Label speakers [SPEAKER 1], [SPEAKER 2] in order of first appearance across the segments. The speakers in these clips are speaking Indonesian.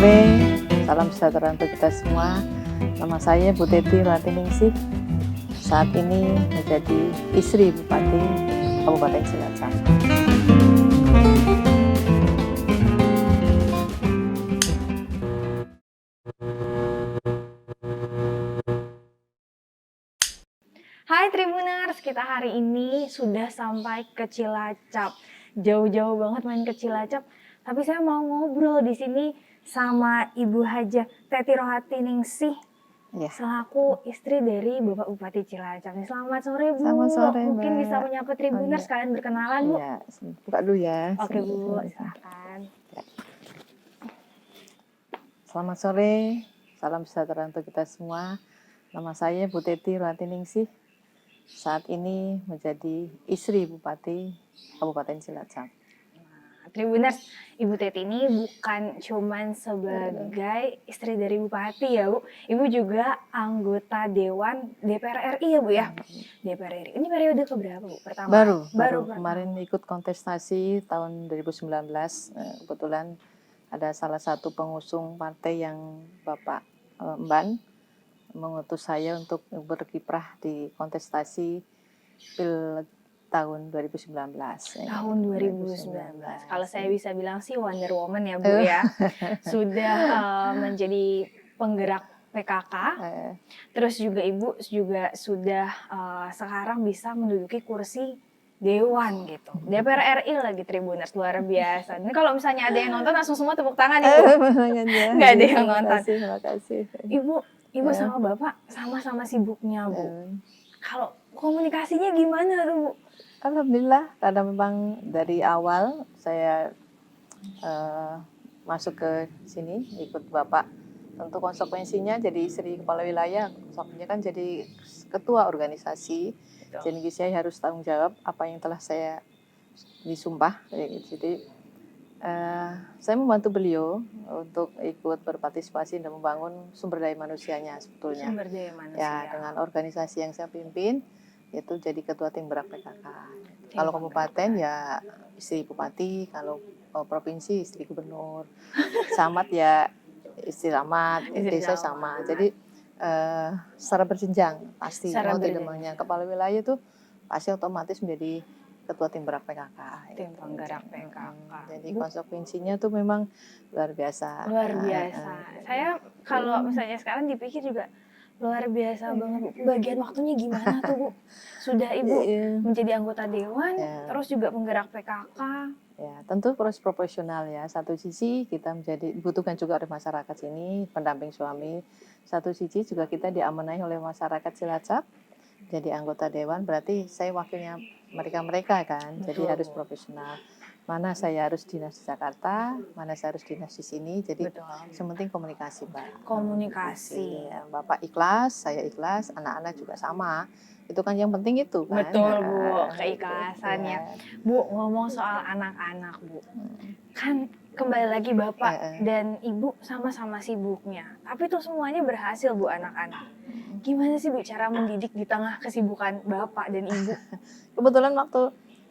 [SPEAKER 1] sore, salam sejahtera untuk kita semua. Nama saya Bu Teti Ratiningsih. Saat ini menjadi istri Bupati Kabupaten Cilacap.
[SPEAKER 2] Hai Tribuners, kita hari ini sudah sampai ke Cilacap. Jauh-jauh banget main ke Cilacap. Tapi saya mau ngobrol di sini sama Ibu Hajah Teti Rohatiningsih,
[SPEAKER 1] Ya.
[SPEAKER 2] selaku istri dari Bapak Bupati Cilacap. Selamat sore Bu.
[SPEAKER 1] Selamat sore,
[SPEAKER 2] Mungkin
[SPEAKER 1] Mbak.
[SPEAKER 2] bisa menyapa Tribuners, kalian berkenalan Bu.
[SPEAKER 1] Ya, buka dulu ya.
[SPEAKER 2] Oke Bu, silakan.
[SPEAKER 1] Selamat sore, salam sejahtera untuk kita semua. Nama saya Bu Teti Ratiningsih. Saat ini menjadi istri Bupati Kabupaten Cilacap.
[SPEAKER 2] Tribuners, Ibu Teti ini bukan cuman sebagai istri dari Bupati ya Bu, Ibu juga anggota Dewan DPR RI ya Bu ya? DPR RI, ini periode keberapa Bu? Pertama?
[SPEAKER 1] Baru kemarin ikut kontestasi tahun 2019, kebetulan ada salah satu pengusung partai yang Bapak Mban mengutus saya untuk berkiprah di kontestasi Pil tahun 2019.
[SPEAKER 2] Tahun 2019. Kalau saya bisa bilang sih Wonder Woman ya Bu ya. Sudah menjadi penggerak PKK. Terus juga Ibu juga sudah sekarang bisa menduduki kursi Dewan gitu. DPR RI lagi Tribuners, luar biasa. Ini kalau misalnya ada yang nonton langsung semua tepuk tangan Ibu. Nggak ada yang nonton.
[SPEAKER 1] Terima kasih.
[SPEAKER 2] Ibu sama Bapak sama-sama sibuknya Bu. Kalau komunikasinya gimana tuh Bu?
[SPEAKER 1] Alhamdulillah, karena memang dari awal saya masuk ke sini ikut Bapak. Tentu konsekuensinya jadi istri kepala wilayah, konsekuensinya kan jadi ketua organisasi. Jadi saya harus tanggung jawab apa yang telah saya disumpah. Jadi saya membantu beliau untuk ikut berpartisipasi dan membangun sumber daya manusianya sebetulnya.
[SPEAKER 2] Sumber daya manusia.
[SPEAKER 1] Ya, dengan organisasi yang saya pimpin, yaitu jadi ketua tim gerak PKK. Kalau kabupaten ya istri bupati, kalau provinsi istri gubernur, camat ya istri camat, desa sama. Jadi secara berjenjang pasti. Mau tidak maunya kepala wilayah itu pasti otomatis menjadi ketua tim gerak PKK.
[SPEAKER 2] Tim penggerak PKK.
[SPEAKER 1] Jadi konsekuensinya tuh memang luar biasa.
[SPEAKER 2] Luar biasa. Saya kalau misalnya sekarang dipikir juga luar biasa banget Bu. Bagian waktunya gimana tuh Bu? Sudah Ibu menjadi anggota Dewan, terus juga penggerak PKK.
[SPEAKER 1] Ya, tentu proses proporsional ya. Satu sisi kita dibutuhkan juga oleh masyarakat sini, pendamping suami. Satu sisi juga kita diamanai oleh masyarakat Cilacap. Jadi anggota Dewan berarti saya wakilnya mereka kan. Betul. Jadi harus profesional. Mana saya harus dinas di Jakarta, mana saya harus dinas di sini. Jadi sementing komunikasi, Mbak.
[SPEAKER 2] Komunikasi.
[SPEAKER 1] Ya, Bapak ikhlas, saya ikhlas, anak-anak juga sama. Itu kan yang penting itu kan.
[SPEAKER 2] Betul Bu, keikhlasannya. Ya. Bu, ngomong soal anak-anak Bu. Kan kembali lagi Bapak dan Ibu sama-sama sibuknya. Tapi itu semuanya berhasil Bu anak-anak. Gimana sih Bu cara mendidik di tengah kesibukan Bapak dan Ibu?
[SPEAKER 1] Kebetulan waktu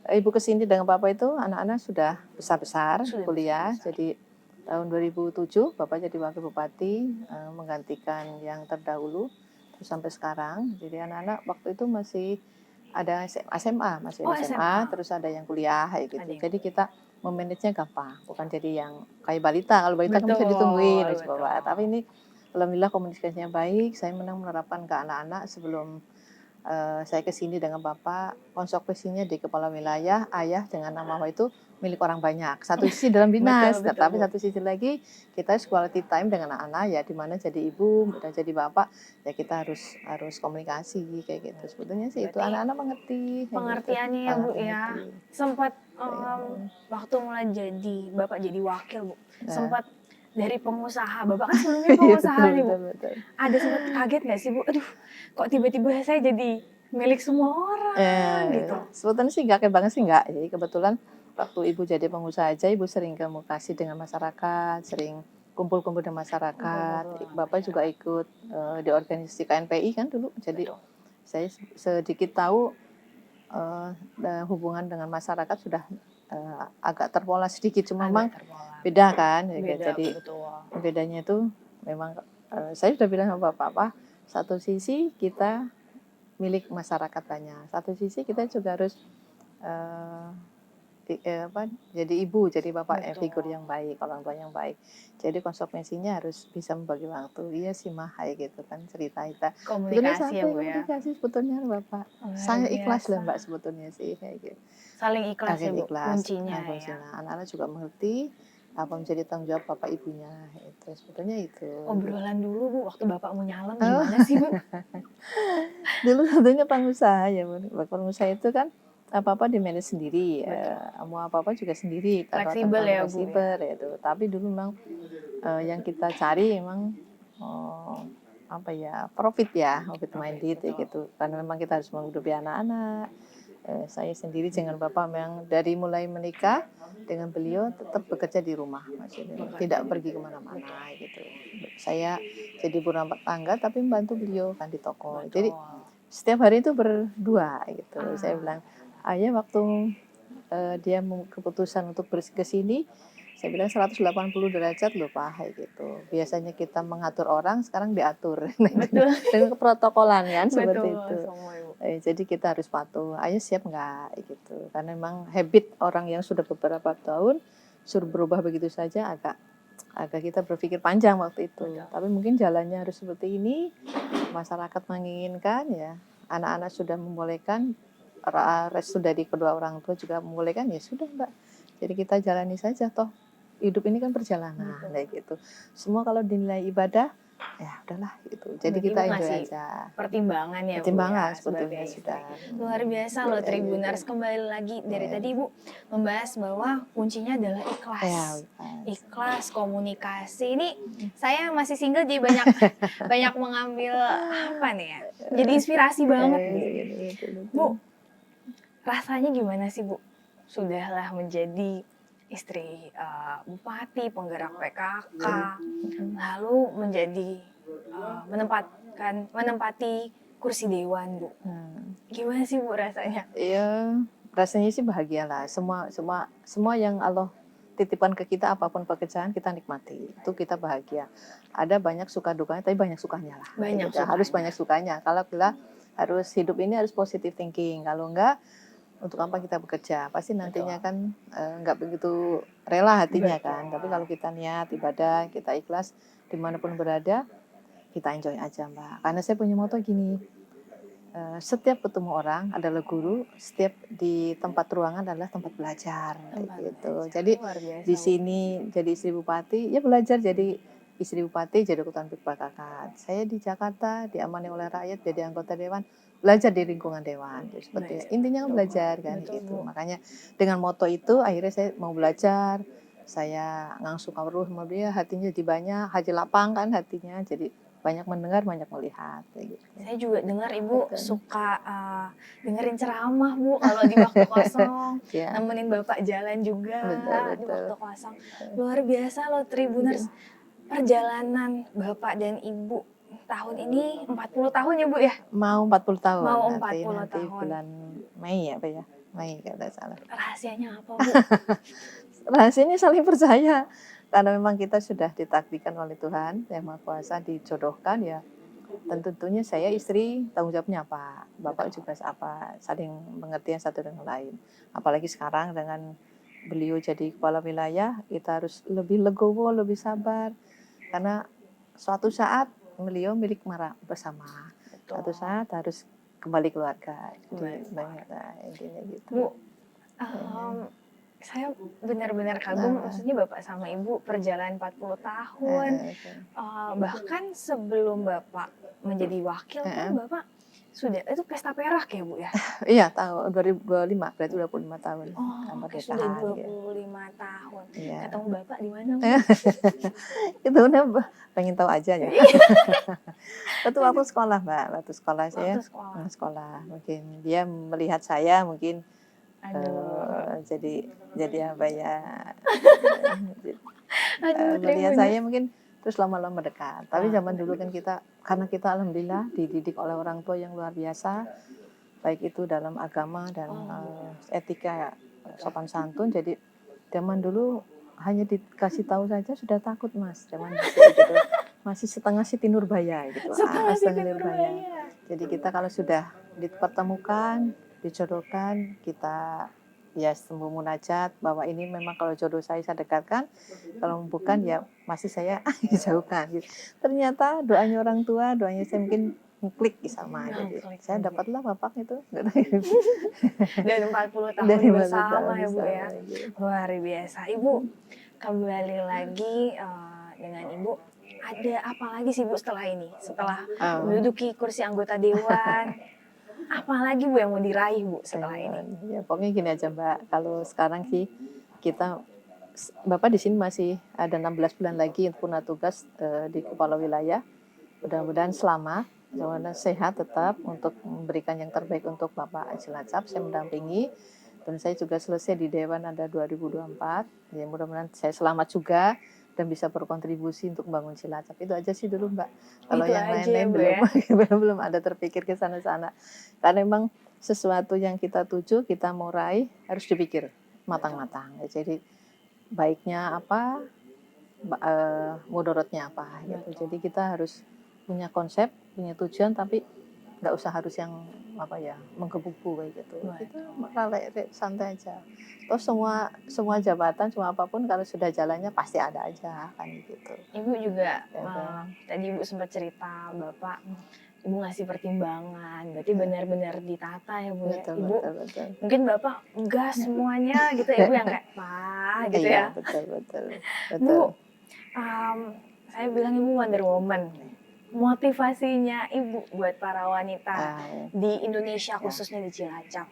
[SPEAKER 1] Ibu kesini dengan Bapak itu anak-anak sudah besar-besar kuliah. Jadi tahun 2007 Bapak jadi wakil bupati menggantikan yang terdahulu terus sampai sekarang. Jadi anak-anak waktu itu masih ada SMA, SMA, terus ada yang kuliah kayak gitu. Jadi kita memanagenya gampang, bukan jadi yang kayak balita. Kalau balita kan bisa ditungguin Bapak. Tapi ini alhamdulillah komunikasinya baik. Saya menerapkan ke anak-anak sebelum saya kesini dengan Bapak, konsekuensinya di kepala wilayah, ayah dengan nama itu milik orang banyak. Satu sisi dalam dinas, tapi satu sisi lagi kita quality time dengan anak-anak ya, di mana jadi ibu dan jadi bapak ya kita harus komunikasi kayak gitu. Sebetulnya sih itu anak-anak mengerti.
[SPEAKER 2] Pengertiannya ya Bu ya. Sempat waktu mulai jadi Bapak jadi wakil Bu, sempat dari pengusaha, Bapak kan sebelumnya pengusaha nih Bu. Betul. Ada sempat kaget nggak sih Bu? Aduh, kok tiba-tiba saya jadi milik semua orang gitu.
[SPEAKER 1] Sebetulnya sih nggak kayak banget sih nggak. Jadi kebetulan waktu Ibu jadi pengusaha aja, Ibu sering komunikasi dengan masyarakat, sering kumpul-kumpul dengan masyarakat. Bapak juga ikut di organisasi KNPI kan dulu. Jadi saya sedikit tahu hubungan dengan masyarakat sudah agak terpola sedikit, cuma memang
[SPEAKER 2] terpola.
[SPEAKER 1] beda kan.
[SPEAKER 2] Beda,
[SPEAKER 1] Jadi
[SPEAKER 2] betul.
[SPEAKER 1] bedanya itu memang saya sudah bilang sama Bapak, satu sisi kita milik masyarakat banyak, satu sisi kita juga harus jadi ibu, jadi bapak figur yang baik, orang tua yang baik. Jadi konsekuensinya harus bisa membagi waktu. Iya sih mah, gitu kan cerita kita.
[SPEAKER 2] Komunikasi ya Bu ya.
[SPEAKER 1] Komunikasi sebetulnya Bapak. Saya ikhlas lah Mbak sebetulnya sih kayak gitu.
[SPEAKER 2] Saling ikhlas ya Bu,
[SPEAKER 1] Ikhlas,
[SPEAKER 2] kuncinya ya.
[SPEAKER 1] Anak-anak juga mengerti apa menjadi tanggung jawab bapak ibunya. Itu sebetulnya itu.
[SPEAKER 2] Obrolan dulu Bu, waktu bapak mau nyalon gimana sih Bu?
[SPEAKER 1] Dulu tentunya pengusaha ya, pengusaha itu kan apa-apa di manage sendiri, mau apa-apa juga sendiri,
[SPEAKER 2] fleksibel ya Bu
[SPEAKER 1] ya. Itu. Tapi dulu memang yang kita cari memang profit minded gitu, karena memang kita harus menghidupi anak-anak. Saya sendiri dengan bapak memang dari mulai menikah dengan beliau tetap bekerja di rumah, maksudnya tidak pergi kemana-mana gitu. Saya jadi ibu rumah tangga tapi membantu beliau kan di toko. Jadi setiap hari itu berdua gitu. Saya bilang, ayah waktu dia keputusan untuk ke sini, saya bilang 180 derajat loh Pak gitu. Biasanya kita mengatur orang, sekarang diatur.
[SPEAKER 2] Betul.
[SPEAKER 1] Dengan keprotokolan kan seperti itu.
[SPEAKER 2] Betul.
[SPEAKER 1] Jadi kita harus patuh. Ayah siap nggak gitu. Karena memang habit orang yang sudah beberapa tahun suruh berubah begitu saja agak kita berpikir panjang waktu itu. Betul. Tapi mungkin jalannya harus seperti ini. Masyarakat menginginkan ya. Anak-anak sudah membolehkan, restu dari kedua orang tua juga membolehkan, ya sudah Mbak. Jadi kita jalani saja toh. Hidup ini kan perjalanan kayak gitu. Semua kalau dinilai ibadah, ya udahlah gitu. Jadi kita enjoy aja.
[SPEAKER 2] Pertimbangan ya
[SPEAKER 1] Pertimbangan
[SPEAKER 2] Bu,
[SPEAKER 1] sebetulnya sudah.
[SPEAKER 2] Luar biasa loh Tribuners, kembali lagi dari tadi Ibu membahas bahwa kuncinya adalah ikhlas. Ikhlas, komunikasi. Ini saya masih single jadi banyak mengambil apa nih ya? Jadi inspirasi banget Bu. Rasanya gimana sih Bu? Sudahlah menjadi istri bupati, penggerak PKK, lalu menjadi menempati kursi dewan Bu. Gimana sih Bu rasanya?
[SPEAKER 1] Iya, rasanya sih bahagia lah. Semua yang Allah titipkan ke kita, apapun pekerjaan kita nikmati. Itu kita bahagia. Ada banyak suka dukanya, tapi banyak sukanya lah. Harus banyak sukanya. Kalau kita harus hidup ini harus positive thinking. Kalau enggak, untuk apa kita bekerja? Pasti nantinya kan enggak begitu rela hatinya kan. Tapi kalau kita niat ibadah, kita ikhlas dimanapun berada, kita enjoy aja Mbak. Karena saya punya moto gini, setiap ketemu orang adalah guru, setiap di tempat ruangan adalah tempat belajar gitu. Jadi di sini jadi istri bupati, ya belajar jadi istri bupati, jadi ketua PKK. Saya di Jakarta diamani oleh rakyat jadi anggota dewan, belajar di lingkungan dewan. Jadi seperti intinya kan belajar kan gitu. Makanya dengan moto itu akhirnya saya mau belajar. Saya langsung kawruh sama dia, hatinya jadi banyak, hati lapang kan hatinya, jadi banyak mendengar, banyak melihat gitu.
[SPEAKER 2] Saya juga dengar Ibu suka dengerin ceramah Bu kalau di waktu kosong, nemenin Bapak jalan juga di waktu kosong. Luar biasa loh Tribuners, perjalanan Bapak dan Ibu tahun ini 40 tahun ya Bu ya?
[SPEAKER 1] Mau 40 tahun.
[SPEAKER 2] Mau 40
[SPEAKER 1] nanti
[SPEAKER 2] tahun.
[SPEAKER 1] Bulan Mei ya Pak ya? Mei kalau tidak salah.
[SPEAKER 2] Rahasianya apa Bu?
[SPEAKER 1] Rahasianya saling percaya. Karena memang kita sudah ditakdirkan oleh Tuhan Yang Maha Kuasa, dijodohkan ya. Tentunya saya istri, tanggung jawabnya apa, Bapak juga apa, saling mengerti satu dengan lain. Apalagi sekarang dengan beliau jadi kepala wilayah, kita harus lebih legowo, lebih sabar. Karena suatu saat beliau milik bersama. Suatu saat harus kembali keluarga. Intinya gitu.
[SPEAKER 2] Bu, saya benar-benar kagum, maksudnya Bapak sama Ibu perjalanan 40 tahun. Bahkan sebelum Bapak menjadi wakil kan Bapak sudah, itu pesta perak ya Bu ya?
[SPEAKER 1] Iya, tahun 2025, berarti 25 tahun.
[SPEAKER 2] Sudah 25 tahun.
[SPEAKER 1] Iya.
[SPEAKER 2] Ketemu Bapak di mana Bu?
[SPEAKER 1] Itu udah pengen tahu aja ya. Itu waktu sekolah Mbak, waktu sekolah saya. Sekolah. Mungkin dia melihat saya mungkin jadi apa ya? Melihat saya mungkin terus lama-lama dekat. Tapi zaman dulu kan karena kita alhamdulillah dididik oleh orang tua yang luar biasa, baik itu dalam agama dan etika sopan santun. Jadi zaman dulu hanya dikasih tahu saja sudah takut Mas, zaman dulu gitu. Masih setengah Siti Nurbaya gitu.
[SPEAKER 2] Setengah Siti
[SPEAKER 1] Nurbaya.
[SPEAKER 2] Nurbaya.
[SPEAKER 1] Jadi kita kalau sudah dipertemukan, dijodohkan, kita ya sembunyi munajat bahwa ini memang kalau jodoh saya dekatkan, kalau bukan ya masih saya jauhkan. Gitu. Ternyata doanya orang tua, doanya saya mungkin ngeklik sama. Jadi saya dapatlah bapak itu.
[SPEAKER 2] Dan 40 tahun
[SPEAKER 1] Dari
[SPEAKER 2] bersama ya Bu ya.
[SPEAKER 1] Gitu.
[SPEAKER 2] Luar biasa. Ibu kembali lagi dengan Ibu. Ada apa lagi sih Bu setelah ini? Setelah menduduki kursi anggota dewan, apa lagi Bu yang mau diraih Bu setelah ini?
[SPEAKER 1] Ya pokoknya gini aja Mbak, kalau sekarang sih kita, Bapak di sini masih ada 16 bulan lagi untuk punah tugas di kepala wilayah. Mudah-mudahan selamat, mudah-mudahan sehat tetap untuk memberikan yang terbaik untuk Bapak Cilacap. Saya mendampingi dan saya juga selesai di Dewan ada 2024. Ya mudah-mudahan saya selamat juga dan bisa berkontribusi untuk membangun Cilacap. Itu aja sih dulu Mbak. Kalau
[SPEAKER 2] Itu
[SPEAKER 1] yang
[SPEAKER 2] aja
[SPEAKER 1] lain-lain
[SPEAKER 2] ya,
[SPEAKER 1] belum ada terpikir ke sana-sana. Karena memang sesuatu yang kita tuju, kita mau raih harus dipikir matang-matang. Jadi baiknya apa, mudaratnya apa gitu. Jadi kita harus punya konsep, punya tujuan, tapi nggak usah harus yang apa ya menggebu-gebu kayak gitu. Kita santai aja. Terus semua jabatan, semua apapun kalau sudah jalannya pasti ada aja kan gitu.
[SPEAKER 2] Ibu juga tadi Ibu sempat cerita Bapak Ibu ngasih pertimbangan, berarti benar-benar ditata ya Bu ya.
[SPEAKER 1] Betul,
[SPEAKER 2] Ibu
[SPEAKER 1] betul.
[SPEAKER 2] mungkin Bapak gas semuanya gitu ya Bu yang kayak Pak gitu ya.
[SPEAKER 1] Betul.
[SPEAKER 2] Bu, saya bilang Ibu Wonder Woman. Motivasinya Ibu buat para wanita di Indonesia khususnya di Cilacap.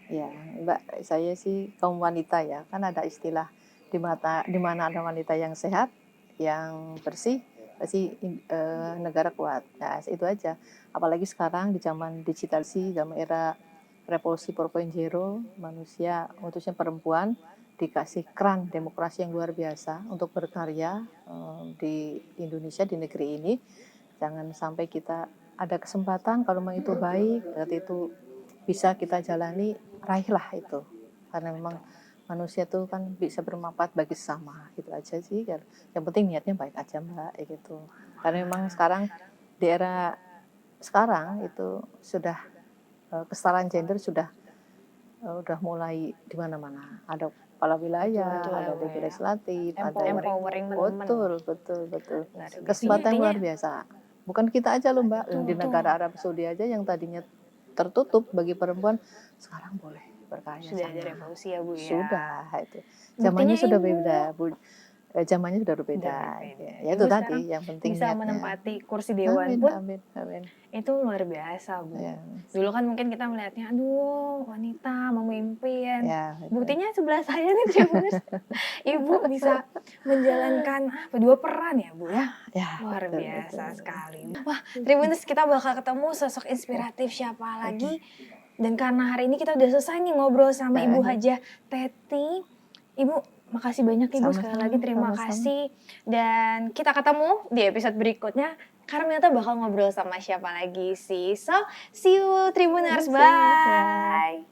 [SPEAKER 1] Ya, Mbak, saya sih kaum wanita ya, kan ada istilah di mana ada wanita yang sehat, yang bersih, pasti negara kuat. Nah, itu aja. Apalagi sekarang di zaman digitalisasi, zaman era revolusi 4.0, manusia, khususnya perempuan, dikasih keran demokrasi yang luar biasa untuk berkarya di Indonesia, di negeri ini. Jangan sampai kita ada kesempatan, kalau memang itu baik, berarti itu bisa kita jalani, raihlah itu. Karena memang manusia tuh kan bisa bermanfaat bagi sesama, gitu aja sih. Yang penting niatnya baik aja Mbak, gitu. Karena memang sekarang di era sekarang itu sudah kesetaraan gender sudah mulai di mana-mana. Ada kepala wilayah, ada di legislatif, ada
[SPEAKER 2] empowering
[SPEAKER 1] betul. Kesempatan luar biasa. Bukan kita aja loh Mbak, di negara Arab Saudi aja yang tadinya tertutup bagi perempuan, sekarang boleh berkarya.
[SPEAKER 2] Sudah ada revolusi ya Bu ya.
[SPEAKER 1] Sudah itu. Zamannya sudah beda Bu. Zamannya sudah berbeda. Ya itu tadi yang penting
[SPEAKER 2] bisa
[SPEAKER 1] niatnya.
[SPEAKER 2] Menempati kursi dewan pun.
[SPEAKER 1] Amin.
[SPEAKER 2] Itu luar biasa Bu. Ya. Dulu kan mungkin kita melihatnya, aduh wanita memimpin. Ya, buktinya sebelah saya nih Tribuners, Ibu bisa menjalankan dua peran ya Bu ya. Luar biasa sekali. Wah Tribuners, kita bakal ketemu sosok inspiratif siapa lagi. Dan karena hari ini kita udah selesai nih ngobrol sama Ibu Hajah Teti. Ibu makasih banyak Ibu, sekali lagi terima kasih. Dan kita ketemu di episode berikutnya. Karena ternyata bakal ngobrol sama siapa lagi sih. So, see you Tribuners, bye!